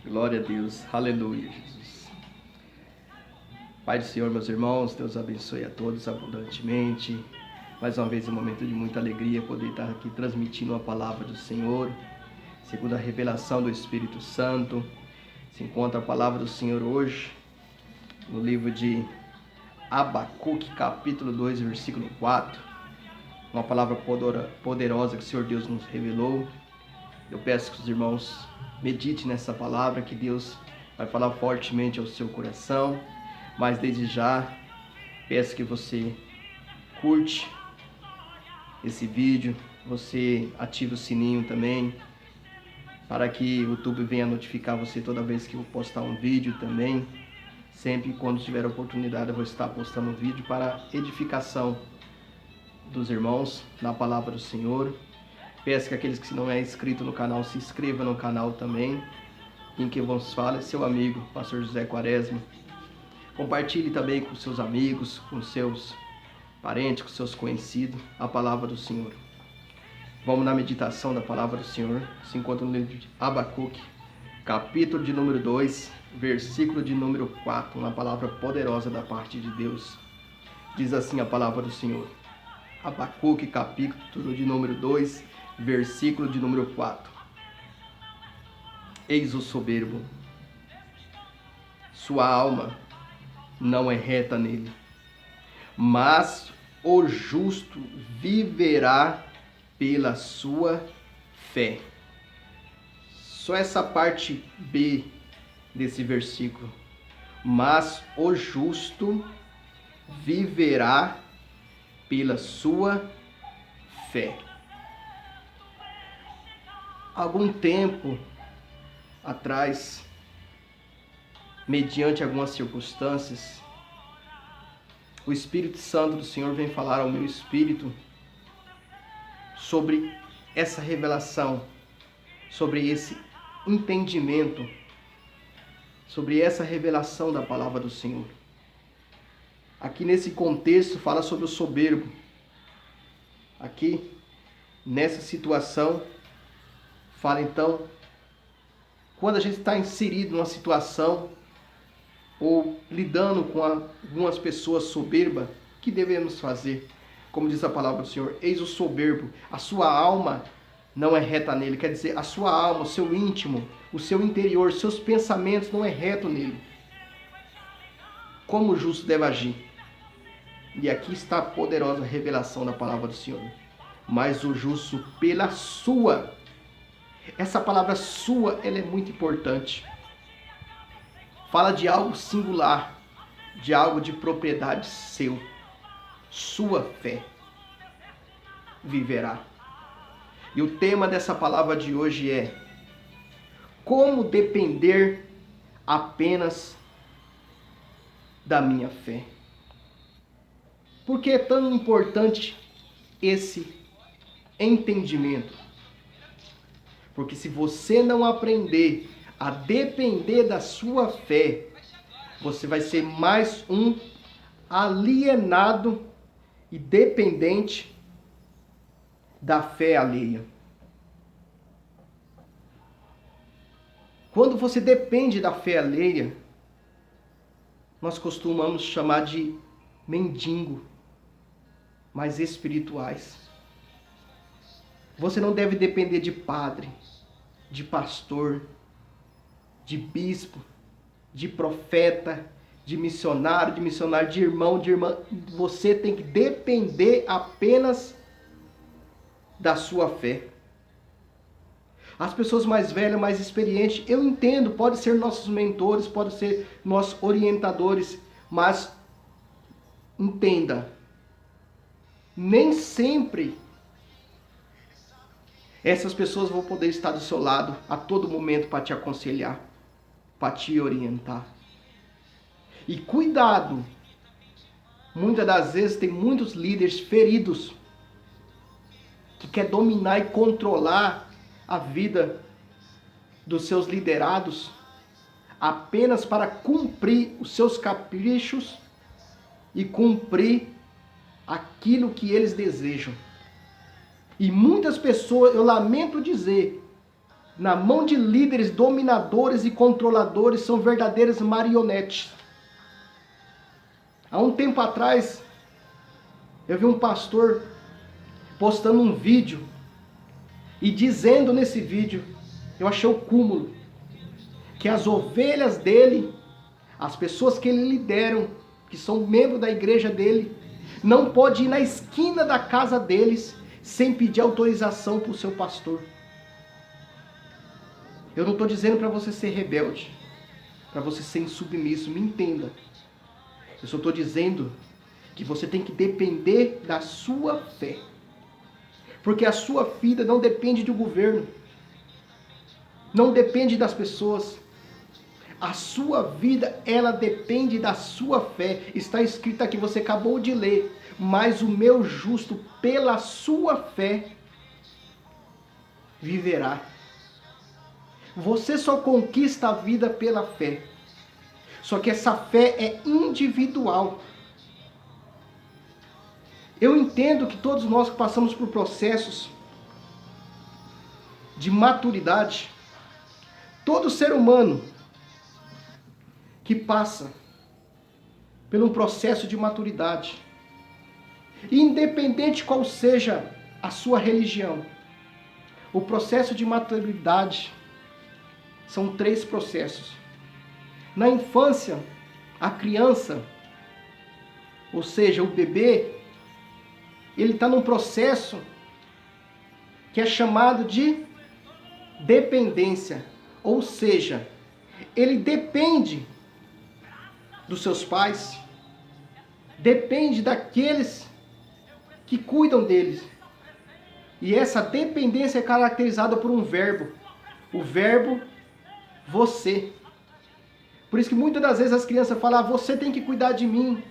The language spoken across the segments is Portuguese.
Glória a Deus. Aleluia, Jesus. Pai do Senhor, meus irmãos, Deus abençoe a todos abundantemente. Mais uma vez, um momento de muita alegria poder estar aqui transmitindo a palavra do Senhor, segundo a revelação do Espírito Santo. Se encontra a palavra do Senhor hoje no livro de Abacuque, capítulo 2, versículo 4. Uma palavra poderosa que o Senhor Deus nos revelou. Eu peço que os irmãos meditem nessa palavra, que Deus vai falar fortemente ao seu coração. Mas desde já, peço que você curte esse vídeo, você ative o sininho também, para que o YouTube venha notificar você toda vez que eu postar um vídeo também. Sempre quando tiver oportunidade eu vou estar postando um vídeo para edificação dos irmãos na palavra do Senhor. Peço que aqueles que não é inscrito no canal se inscrevam no canal também. Em que vos fala é seu amigo, Pastor José Quaresma. Compartilhe também com seus amigos, com seus parentes, com seus conhecidos, a palavra do Senhor. Vamos na meditação da palavra do Senhor. Se encontra no livro de Abacuque, capítulo de número 2, versículo de número 4. Uma palavra poderosa da parte de Deus. Diz assim a palavra do Senhor. Abacuque, capítulo de número 2, versículo de número 4. Eis o soberbo, sua alma não é reta nele, mas o justo viverá pela sua fé. Só essa parte B desse versículo. Mas o justo viverá pela sua fé. Algum tempo atrás, mediante algumas circunstâncias, o Espírito Santo do Senhor vem falar ao meu espírito sobre essa revelação, sobre esse entendimento, sobre essa revelação da palavra do Senhor. Aqui nesse contexto fala sobre o soberbo. Aqui nessa situação fala então, quando a gente está inserido numa situação ou lidando com algumas pessoas soberbas, o que devemos fazer? Como diz a palavra do Senhor, eis o soberbo, a sua alma não é reta nele. Quer dizer, a sua alma, o seu íntimo, o seu interior, seus pensamentos não é reto nele. Como o justo deve agir? E aqui está a poderosa revelação da palavra do Senhor. Mas o justo pela sua. Essa palavra sua, ela é muito importante. Fala de algo singular, de algo de propriedade seu. Sua fé viverá. E o tema dessa palavra de hoje é: como depender apenas da minha fé? Por que é tão importante esse entendimento? Porque se você não aprender a depender da sua fé, você vai ser mais um alienado e dependente da fé alheia. Quando você depende da fé alheia, nós costumamos chamar de mendigo, mas espirituais. Você não deve depender de padre, de pastor, de bispo, de profeta, de missionário, de irmão, de irmã. Você tem que depender apenas da sua fé. As pessoas mais velhas, mais experientes, eu entendo, pode ser nossos mentores, pode ser nossos orientadores, mas entenda, nem sempre essas pessoas vão poder estar do seu lado a todo momento para te aconselhar, para te orientar. E cuidado, muitas das vezes tem muitos líderes feridos que quer dominar e controlar a vida dos seus liderados apenas para cumprir os seus caprichos e cumprir aquilo que eles desejam. E muitas pessoas, eu lamento dizer, na mão de líderes dominadores e controladores, são verdadeiras marionetes. Há um tempo atrás, eu vi um pastor postando um vídeo e dizendo nesse vídeo, eu achei o cúmulo, que as ovelhas dele, as pessoas que ele lideram, que são membros da igreja dele, não pode ir na esquina da casa deles sem pedir autorização para o seu pastor. Eu não estou dizendo para você ser rebelde, para você ser insubmisso, me entenda. Eu só estou dizendo que você tem que depender da sua fé. Porque a sua vida não depende do governo, não depende das pessoas. A sua vida, ela depende da sua fé. Está escrito aqui, você acabou de ler. Mas o meu justo, pela sua fé, viverá. Você só conquista a vida pela fé. Só que essa fé é individual. Eu entendo que todos nós que passamos por processos de maturidade, todo ser humano que passa por um processo de maturidade, independente qual seja a sua religião, o processo de maturidade são 3 processos. Na infância, a criança, ou seja, o bebê, ele está num processo que é chamado de dependência. Ou seja, ele depende dos seus pais, depende daqueles que cuidam deles. E essa dependência é caracterizada por um verbo. O verbo você. Por isso que muitas das vezes as crianças falam, você tem que cuidar de mim.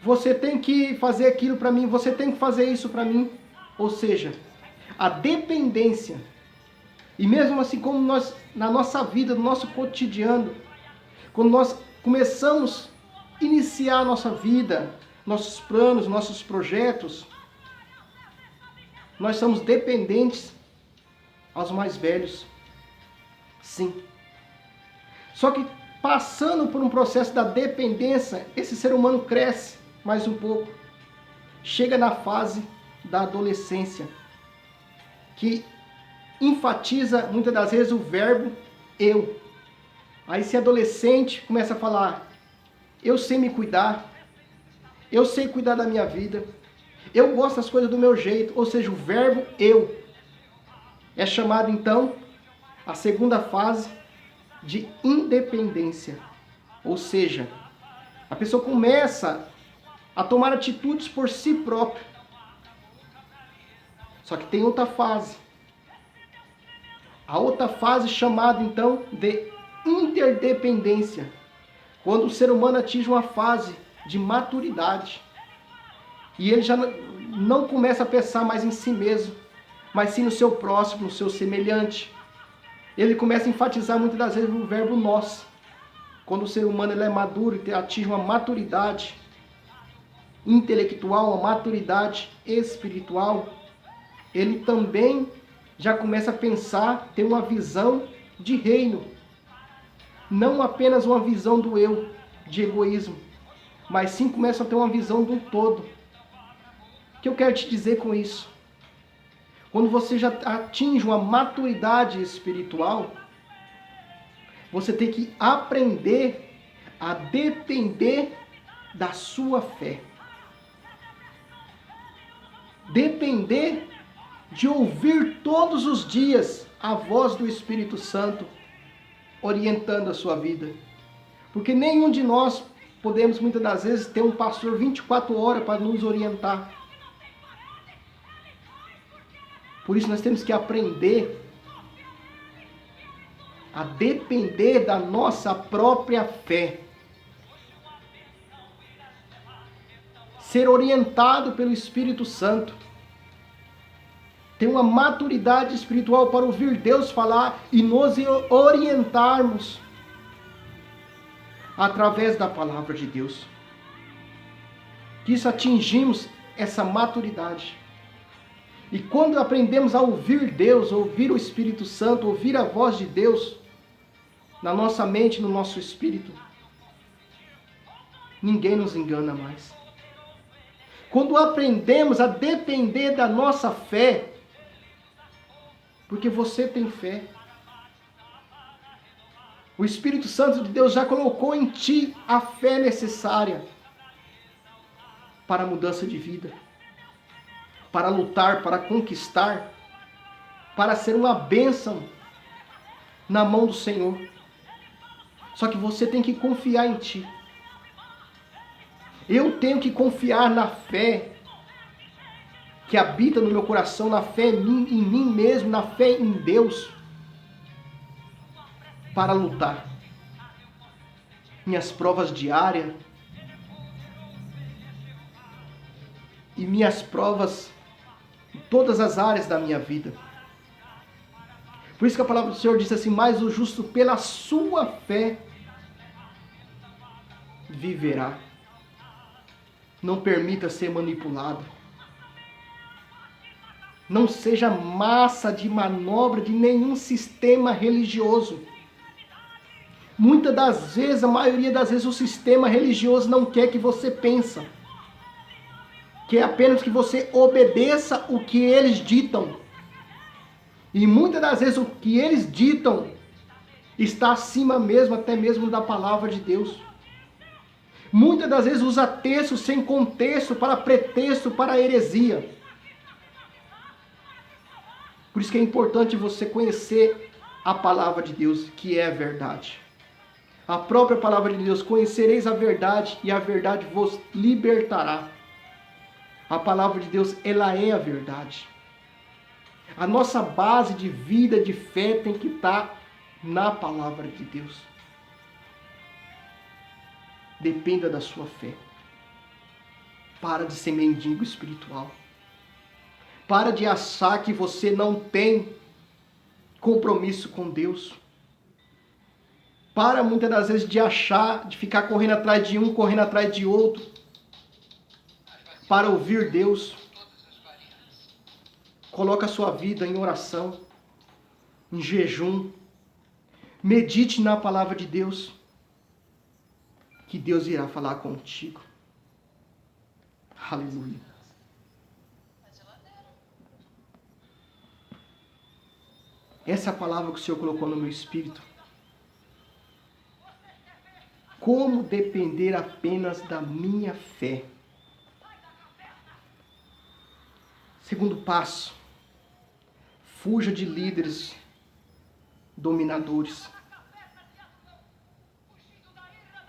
Você tem que fazer aquilo para mim, você tem que fazer isso para mim. Ou seja, a dependência. E mesmo assim como nós, na nossa vida, no nosso cotidiano, quando nós começamos a iniciar a nossa vida, nossos planos, nossos projetos, nós somos dependentes aos mais velhos. Sim. Só que passando por um processo da dependência, esse ser humano cresce mais um pouco. Chega na fase da adolescência, que enfatiza muitas das vezes o verbo eu. Aí esse adolescente começa a falar, eu sei me cuidar, eu sei cuidar da minha vida, eu gosto das coisas do meu jeito, ou seja, o verbo eu. É chamado então a segunda fase de independência. Ou seja, a pessoa começa a tomar atitudes por si própria. Só que tem outra fase. A outra fase chamada então de interdependência. Quando o ser humano atinge uma fase de maturidade. E ele já não começa a pensar mais em si mesmo, mas sim no seu próximo, no seu semelhante. Ele começa a enfatizar muitas das vezes o verbo nós. Quando o ser humano ele é maduro e atinge uma maturidade intelectual, uma maturidade espiritual, ele também já começa a pensar, ter uma visão de reino. Não apenas uma visão do eu, de egoísmo, mas sim começa a ter uma visão do todo. O que eu quero te dizer com isso? Quando você já atinge uma maturidade espiritual, você tem que aprender a depender da sua fé. Depender de ouvir todos os dias a voz do Espírito Santo orientando a sua vida. Porque nenhum de nós podemos muitas das vezes ter um pastor 24 horas para nos orientar. Por isso nós temos que aprender a depender da nossa própria fé. Ser orientado pelo Espírito Santo. Ter uma maturidade espiritual para ouvir Deus falar e nos orientarmos através da palavra de Deus. Que isso atingimos essa maturidade. E quando aprendemos a ouvir Deus, ouvir o Espírito Santo, ouvir a voz de Deus na nossa mente, no nosso espírito, ninguém nos engana mais. Quando aprendemos a depender da nossa fé, porque você tem fé, o Espírito Santo de Deus já colocou em ti a fé necessária para a mudança de vida, para lutar, para conquistar, para ser uma bênção na mão do Senhor. Só que você tem que confiar em ti. Eu tenho que confiar na fé que habita no meu coração, na fé em mim mesmo, na fé em Deus, para lutar. Minhas provas diárias e minhas provas em todas as áreas da minha vida. Por isso que a palavra do Senhor diz assim: mas o justo pela sua fé viverá. Não permita ser manipulado. Não seja massa de manobra de nenhum sistema religioso. Muitas das vezes, a maioria das vezes, o sistema religioso não quer que você pense. Quer apenas que você obedeça o que eles ditam. E muitas das vezes o que eles ditam está acima mesmo, até mesmo da palavra de Deus. Muitas das vezes usa textos sem contexto, para pretexto, para heresia. Por isso que é importante você conhecer a palavra de Deus, que é a verdade. A própria palavra de Deus: conhecereis a verdade e a verdade vos libertará. A palavra de Deus, ela é a verdade. A nossa base de vida, de fé, tem que estar na palavra de Deus. Dependa da sua fé. Para de ser mendigo espiritual. Para de achar que você não tem compromisso com Deus. Para muitas das vezes de achar, de ficar correndo atrás de um, correndo atrás de outro. Para ouvir Deus. Coloque a sua vida em oração, em jejum. Medite na palavra de Deus, que Deus irá falar contigo. Aleluia. Essa é a palavra que o Senhor colocou no meu espírito. Como depender apenas da minha fé? Segundo passo: fuja de líderes dominadores.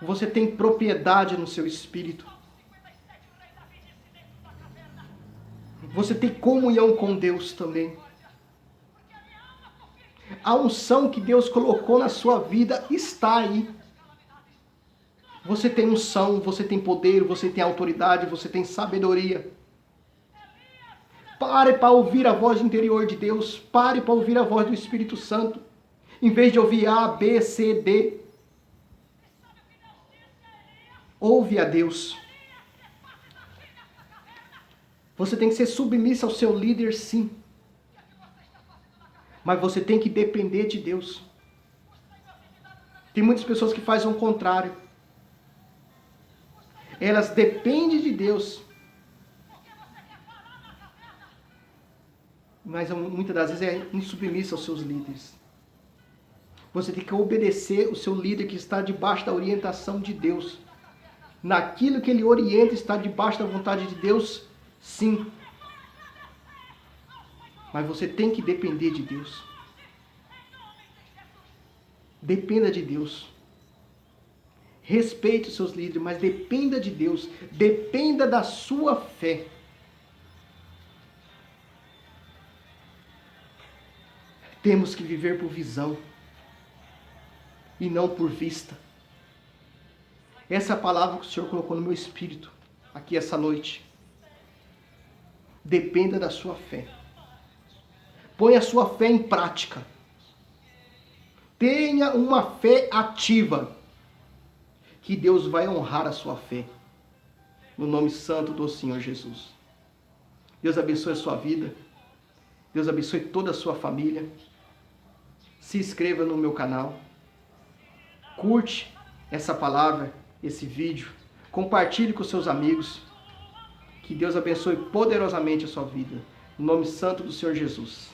Você tem propriedade no seu espírito. Você tem comunhão com Deus também. A unção que Deus colocou na sua vida está aí. Você tem unção, você tem poder, você tem autoridade, você tem sabedoria. Pare para ouvir a voz interior de Deus. Pare para ouvir a voz do Espírito Santo. Em vez de ouvir A, B, C, D. Ouve a Deus. Você tem que ser submissa ao seu líder, sim. Mas você tem que depender de Deus. Tem muitas pessoas que fazem o contrário. Elas dependem de Deus. Mas muitas das vezes é insubmissa aos seus líderes. Você tem que obedecer o seu líder que está debaixo da orientação de Deus. Naquilo que ele orienta, está debaixo da vontade de Deus, sim. Mas você tem que depender de Deus. Dependa de Deus. Respeite os seus líderes, mas dependa de Deus. Dependa da sua fé. Temos que viver por visão e não por vista. Essa é a palavra que o Senhor colocou no meu espírito aqui essa noite. Dependa da sua fé. Ponha a sua fé em prática. Tenha uma fé ativa, que Deus vai honrar a sua fé. No nome santo do Senhor Jesus. Deus abençoe a sua vida. Deus abençoe toda a sua família. Se inscreva no meu canal. Curte essa palavra, esse vídeo. Compartilhe com seus amigos. Que Deus abençoe poderosamente a sua vida. Em nome santo do Senhor Jesus.